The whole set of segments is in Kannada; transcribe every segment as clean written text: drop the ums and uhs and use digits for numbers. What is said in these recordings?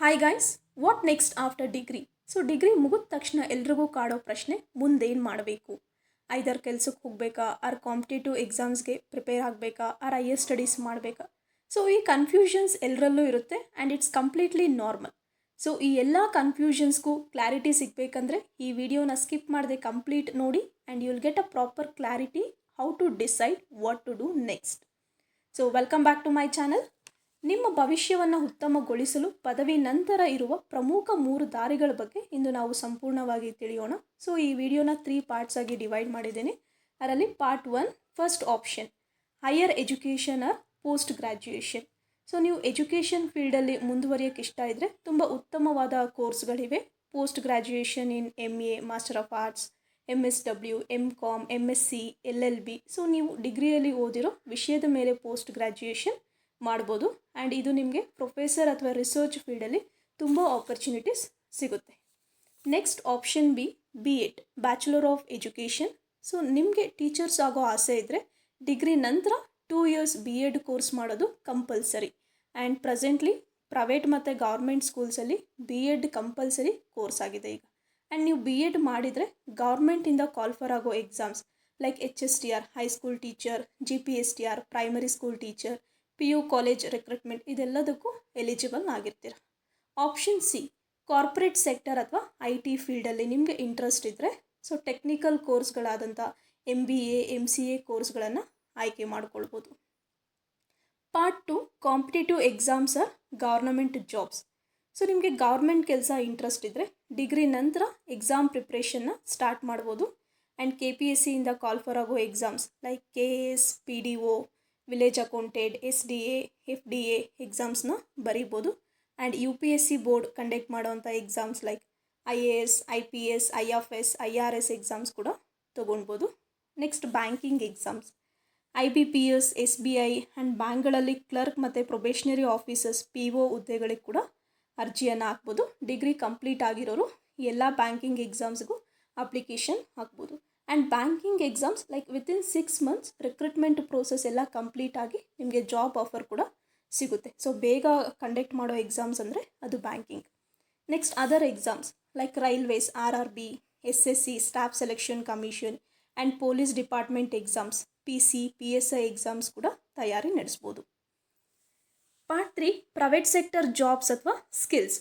Hi guys, what next after degree? Degree ಮುಗಿದ ತಕ್ಷಣ ಎಲ್ರಿಗೂ ಕಾಡೋ ಪ್ರಶ್ನೆ, ಮುಂದೇನು ಮಾಡಬೇಕು? ಐದರ್ ಕೆಲ್ಸಕ್ಕೆ ಹೋಗಬೇಕಾ, ಆರ್ ಕಾಂಪಿಟೇಟಿವ್ ಎಕ್ಸಾಮ್ಸ್ಗೆ ಪ್ರಿಪೇರ್ ಆಗಬೇಕಾ, ಆರ್ ಹೈಯರ್ ಸ್ಟಡೀಸ್ ಮಾಡಬೇಕಾ? ಈ ಕನ್ಫ್ಯೂಷನ್ಸ್ ಎಲ್ಲರಲ್ಲೂ ಇರುತ್ತೆ ಆ್ಯಂಡ್ ಇಟ್ಸ್ ಕಂಪ್ಲೀಟ್ಲಿ ನಾರ್ಮಲ್. ಈ ಎಲ್ಲ ಕನ್ಫ್ಯೂಷನ್ಸ್ಗೂ ಕ್ಲಾರಿಟಿ ಸಿಗಬೇಕಂದ್ರೆ ಈ ವಿಡಿಯೋನ ಸ್ಕಿಪ್ ಮಾಡದೆ ಕಂಪ್ಲೀಟ್ ನೋಡಿ and you will get a proper clarity how to decide what to do next. Welcome back to my channel. ನಿಮ್ಮ ಭವಿಷ್ಯವನ್ನು ಉತ್ತಮಗೊಳಿಸಲು ಪದವಿ ನಂತರ ಇರುವ ಪ್ರಮುಖ 3 ದಾರಿಗಳ ಬಗ್ಗೆ ಇಂದು ನಾವು ಸಂಪೂರ್ಣವಾಗಿ ತಿಳಿಯೋಣ. ಈ ವಿಡಿಯೋನ 3 ಪಾರ್ಟ್ಸ್ ಆಗಿ ಡಿವೈಡ್ ಮಾಡಿದ್ದೇನೆ. ಅದರಲ್ಲಿ part 1 first option, higher education or post graduation. ನೀವು ಎಜುಕೇಷನ್ ಫೀಲ್ಡಲ್ಲಿ ಮುಂದುವರಿಯೋಕ್ಕೆ ಇಷ್ಟ ಇದ್ದರೆ ತುಂಬ ಉತ್ತಮವಾದ ಕೋರ್ಸ್ಗಳಿವೆ. Post graduation in MA, master of arts, MSW, MCOM, MSc, LLB. ನೀವು ಡಿಗ್ರಿಯಲ್ಲಿ ಓದಿರೋ ವಿಷಯದ ಮೇಲೆ ಪೋಸ್ಟ್ ಗ್ರ್ಯಾಜುಯೇಷನ್ ಮಾಡ್ಬೋದು ಆ್ಯಂಡ್ ಇದು ನಿಮಗೆ ಪ್ರೊಫೆಸರ್ ಅಥವಾ ರಿಸರ್ಚ್ ಫೀಲ್ಡಲ್ಲಿ ತುಂಬ ಆಪರ್ಚುನಿಟೀಸ್ ಸಿಗುತ್ತೆ. Next option B.Ed, bachelor of education. ನಿಮಗೆ ಟೀಚರ್ಸ್ ಆಗೋ ಆಸೆ ಇದ್ದರೆ ಡಿಗ್ರಿ ನಂತರ 2 years B.Ed ಕೋರ್ಸ್ ಮಾಡೋದು ಕಂಪಲ್ಸರಿ ಆ್ಯಂಡ್ ಪ್ರೆಸೆಂಟ್ಲಿ ಪ್ರೈವೇಟ್ ಮತ್ತು ಗೌರ್ಮೆಂಟ್ ಸ್ಕೂಲ್ಸಲ್ಲಿ B.Ed ಕಂಪಲ್ಸರಿ ಕೋರ್ಸ್ ಆಗಿದೆ ಈಗ. ಆ್ಯಂಡ್ ನೀವು B.Ed ಮಾಡಿದರೆ ಗೌರ್ಮೆಂಟಿಂದ ಕಾಲ್ಫರ್ ಆಗೋ exams like HSTR, high school teacher, GPSTR, primary school teacher, PU college recruitment, ಇದೆಲ್ಲದಕ್ಕೂ ಎಲಿಜಿಬಲ್ ಆಗಿರ್ತೀರ. ಆಪ್ಷನ್ C, ಕಾರ್ಪೊರೇಟ್ ಸೆಕ್ಟರ್ ಅಥವಾ IT ಫೀಲ್ಡಲ್ಲಿ ನಿಮಗೆ ಇಂಟ್ರೆಸ್ಟ್ ಇದ್ದರೆ ಟೆಕ್ನಿಕಲ್ ಕೋರ್ಸ್ಗಳಾದಂಥ MBA, MCA ಕೋರ್ಸ್ಗಳನ್ನು ಆಯ್ಕೆ ಮಾಡ್ಕೊಳ್ಬೋದು. Part 2, competitive exams or government jobs. ನಿಮಗೆ ಗೌರ್ಮೆಂಟ್ ಕೆಲಸ ಇಂಟ್ರೆಸ್ಟ್ ಇದ್ದರೆ ಡಿಗ್ರಿ ನಂತರ ಎಕ್ಸಾಮ್ ಪ್ರಿಪ್ರೇಷನ್ನ ಸ್ಟಾರ್ಟ್ ಮಾಡ್ಬೋದು ಆ್ಯಂಡ್ KPSCಯಿಂದ ಕಾಲ್ಫರ್ ಆಗೋ exams like KS, PDO, village accountant, SDA, FDA ಎಕ್ಸಾಮ್ಸ್ನ ಬರೀಬೋದು ಆ್ಯಂಡ್ UPSC ಬೋರ್ಡ್ ಕಂಡಕ್ಟ್ ಮಾಡೋವಂಥ exams like IAS, IPS, IFS, IRS exams ಕೂಡ ತೊಗೊಳ್ಬೋದು. Next banking exams, IBPS, SBI and ಬ್ಯಾಂಕ್ಗಳಲ್ಲಿ ಕ್ಲರ್ಕ್ ಮತ್ತು ಪ್ರೊಬೇಷನರಿ ಆಫೀಸರ್ಸ್ PO ಹುದ್ದೆಗಳಿಗೆ ಕೂಡ ಅರ್ಜಿಯನ್ನು ಹಾಕ್ಬೋದು. ಡಿಗ್ರಿ ಕಂಪ್ಲೀಟ್ ಆಗಿರೋರು ಎಲ್ಲ ಬ್ಯಾಂಕಿಂಗ್ ಎಕ್ಸಾಮ್ಸ್ಗೂ ಅಪ್ಲಿಕೇಶನ್ ಹಾಕ್ಬೋದು and banking exams like within 6 months recruitment process ಎಲ್ಲ ಕಂಪ್ಲೀಟ್ ಆಗಿ ನಿಮಗೆ ಜಾಬ್ ಆಫರ್ ಕೂಡ ಸಿಗುತ್ತೆ. ಬೇಗ ಕಂಡಕ್ಟ್ ಮಾಡೋ ಎಕ್ಸಾಮ್ಸ್ ಅಂದರೆ ಅದು banking. Next other exams like railways, RRB, SSC, staff selection commission and police department exams, PC, PSI exams ಕೂಡ ತಯಾರಿ ನಡೆಸ್ಬೋದು. ಪಾರ್ಟ್ 3, ಪ್ರೈವೇಟ್ ಸೆಕ್ಟರ್ ಜಾಬ್ಸ್ ಅಥವಾ skills.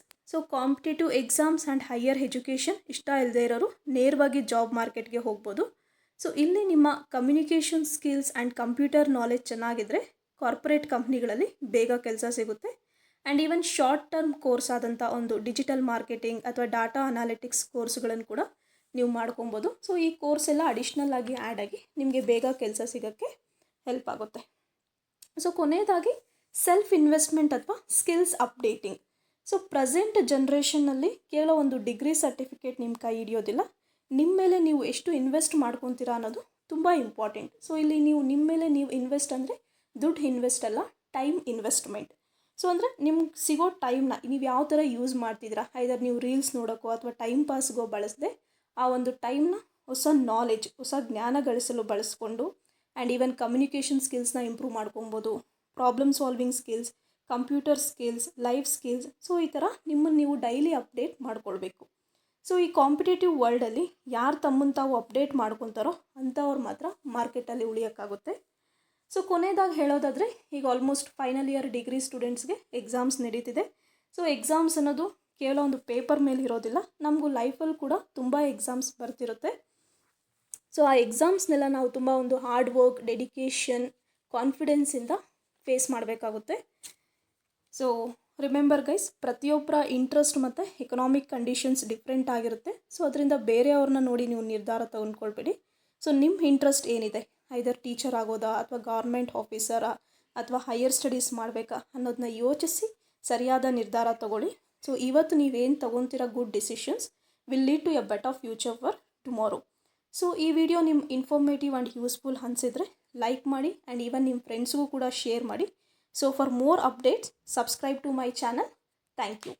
Competitive exams and higher education ಇಷ್ಟ ಇಲ್ಲದೆ ಇರೋರು ನೇರವಾಗಿ ಜಾಬ್ ಮಾರ್ಕೆಟ್ಗೆ ಹೋಗ್ಬೋದು. ಇಲ್ಲಿ ನಿಮ್ಮ communication skills and computer knowledge ಚೆನ್ನಾಗಿದ್ದರೆ ಕಾರ್ಪೊರೇಟ್ ಕಂಪ್ನಿಗಳಲ್ಲಿ ಬೇಗ ಕೆಲಸ ಸಿಗುತ್ತೆ and even short term course ಆದಂಥ ಒಂದು ಡಿಜಿಟಲ್ ಮಾರ್ಕೆಟಿಂಗ್ ಅಥವಾ ಡಾಟಾ ಅನಾಲಿಟಿಕ್ಸ್ ಕೋರ್ಸ್ಗಳನ್ನು ಕೂಡ ನೀವು ಮಾಡ್ಕೊಬೋದು. ಈ ಕೋರ್ಸ್ ಎಲ್ಲ ಅಡಿಷ್ನಲ್ ಆಗಿ ಆ್ಯಡ್ ಆಗಿ ನಿಮಗೆ ಬೇಗ ಕೆಲಸ ಸಿಗೋಕ್ಕೆ ಹೆಲ್ಪ್ ಆಗುತ್ತೆ. ಕೊನೆಯದಾಗಿ ಸೆಲ್ಫ್ ಇನ್ವೆಸ್ಟ್ಮೆಂಟ್ ಅಥವಾ ಸ್ಕಿಲ್ಸ್ ಅಪ್ಡೇಟಿಂಗ್. ಪ್ರೆಸೆಂಟ್ ಜನ್ರೇಷನ್ನಲ್ಲಿ ಕೇವಲ ಒಂದು ಡಿಗ್ರಿ ಸರ್ಟಿಫಿಕೇಟ್ ನಿಮ್ಮ ಕೈ ಹಿಡಿಯೋದಿಲ್ಲ, ನಿಮ್ಮ ಮೇಲೆ ನೀವು ಎಷ್ಟು ಇನ್ವೆಸ್ಟ್ ಮಾಡ್ಕೊತೀರಾ ಅನ್ನೋದು ತುಂಬ ಇಂಪಾರ್ಟೆಂಟ್. ಇಲ್ಲಿ ನೀವು ನಿಮ್ಮ ಮೇಲೆ ನೀವು ಇನ್ವೆಸ್ಟ್ ಅಂದರೆ ದುಡ್ಡು ಇನ್ವೆಸ್ಟ್ ಅಲ್ಲ, ಟೈಮ್ ಇನ್ವೆಸ್ಟ್ಮೆಂಟ್. ಅಂದರೆ ನಿಮ್ಗೆ ಸಿಗೋ ಟೈಮ್ನ ನೀವು ಯಾವ ಥರ ಯೂಸ್ ಮಾಡ್ತಿದ್ದೀರಾ, ಐದರ್ ನೀವು ರೀಲ್ಸ್ ನೋಡೋಕ್ಕೋ ಅಥವಾ ಟೈಮ್ ಪಾಸ್ಗೋ ಬಳಸದೆ ಆ ಒಂದು ಟೈಮ್ನ ಹೊಸ ನಾಲೆಜ್, ಹೊಸ ಜ್ಞಾನ ಗಳಿಸಲು ಬಳಸ್ಕೊಂಡು ಆ್ಯಂಡ್ ಈವನ್ ಕಮ್ಯುನಿಕೇಷನ್ ಸ್ಕಿಲ್ಸ್ನ ಇಂಪ್ರೂವ್ ಮಾಡ್ಕೊಬೋದು, problem solving skills, computer skills, life skills. ಈ ಥರ ನಿಮ್ಮನ್ನು ನೀವು ಡೈಲಿ ಅಪ್ಡೇಟ್ ಮಾಡ್ಕೊಳ್ಬೇಕು. ಈ ಕಾಂಪಿಟೇಟಿವ್ ವರ್ಲ್ಡಲ್ಲಿ ಯಾರು ತಮ್ಮನ್ನು ತಾವು ಅಪ್ಡೇಟ್ ಮಾಡ್ಕೊತಾರೋ ಅಂಥವ್ರು ಮಾತ್ರ ಮಾರ್ಕೆಟಲ್ಲಿ ಉಳಿಯೋಕ್ಕಾಗುತ್ತೆ. ಕೊನೆಯದಾಗಿ ಹೇಳೋದಾದರೆ ಈಗ ಆಲ್ಮೋಸ್ಟ್ ಫೈನಲ್ ಇಯರ್ ಡಿಗ್ರಿ ಸ್ಟೂಡೆಂಟ್ಸ್ಗೆ ಎಕ್ಸಾಮ್ಸ್ ನಡೀತಿದೆ. ಎಕ್ಸಾಮ್ಸ್ ಅನ್ನೋದು ಕೇವಲ ಒಂದು ಪೇಪರ್ ಮೇಲೆ ಇರೋದಿಲ್ಲ, ನಮಗೂ ಲೈಫಲ್ಲಿ ಕೂಡ ತುಂಬ ಎಕ್ಸಾಮ್ಸ್ ಬರ್ತಿರುತ್ತೆ. ಆ ಎಕ್ಸಾಮ್ಸ್ನೆಲ್ಲ ನಾವು ತುಂಬ ಒಂದು ಹಾರ್ಡ್ ವರ್ಕ್, ಡೆಡಿಕೇಶನ್, ಕಾನ್ಫಿಡೆನ್ಸಿಂದ ಫೇಸ್ ಮಾಡಬೇಕಾಗುತ್ತೆ. ರಿಮೆಂಬರ್ ಗೈಸ್, ಪ್ರತಿಯೊಬ್ಬರ ಇಂಟ್ರೆಸ್ಟ್ ಮತ್ತು ಎಕನಾಮಿಕ್ ಕಂಡೀಷನ್ಸ್ ಡಿಫ್ರೆಂಟ್ ಆಗಿರುತ್ತೆ. ಅದರಿಂದ ಬೇರೆಯವ್ರನ್ನ ನೋಡಿ ನೀವು ನಿರ್ಧಾರ ತೊಗೊಂಡ್ಕೊಳ್ಬೇಡಿ. ನಿಮ್ಮ ಇಂಟ್ರೆಸ್ಟ್ ಏನಿದೆ, ಐದರ್ ಟೀಚರ್ ಆಗೋದಾ ಅಥವಾ ಗೌರ್ಮೆಂಟ್ ಆಫೀಸರಾ ಅಥವಾ ಹೈಯರ್ ಸ್ಟಡೀಸ್ ಮಾಡಬೇಕಾ ಅನ್ನೋದನ್ನ ಯೋಚಿಸಿ ಸರಿಯಾದ ನಿರ್ಧಾರ ತೊಗೊಳ್ಳಿ. ಇವತ್ತು ನೀವೇನು ತೊಗೊತೀರ good decisions will lead to a better future for tomorrow. ಈ ವಿಡಿಯೋ ನಿಮ್ಮ ಇನ್ಫಾರ್ಮೇಟಿವ್ ಆ್ಯಂಡ್ ಯೂಸ್ಫುಲ್ ಅನಿಸಿದರೆ ಲೈಕ್ ಮಾಡಿ ಆ್ಯಂಡ್ ಈವನ್ ನಿಮ್ಮ ಫ್ರೆಂಡ್ಸ್ಗೂ ಕೂಡ ಶೇರ್ ಮಾಡಿ. For more updates, subscribe to my channel. Thank you.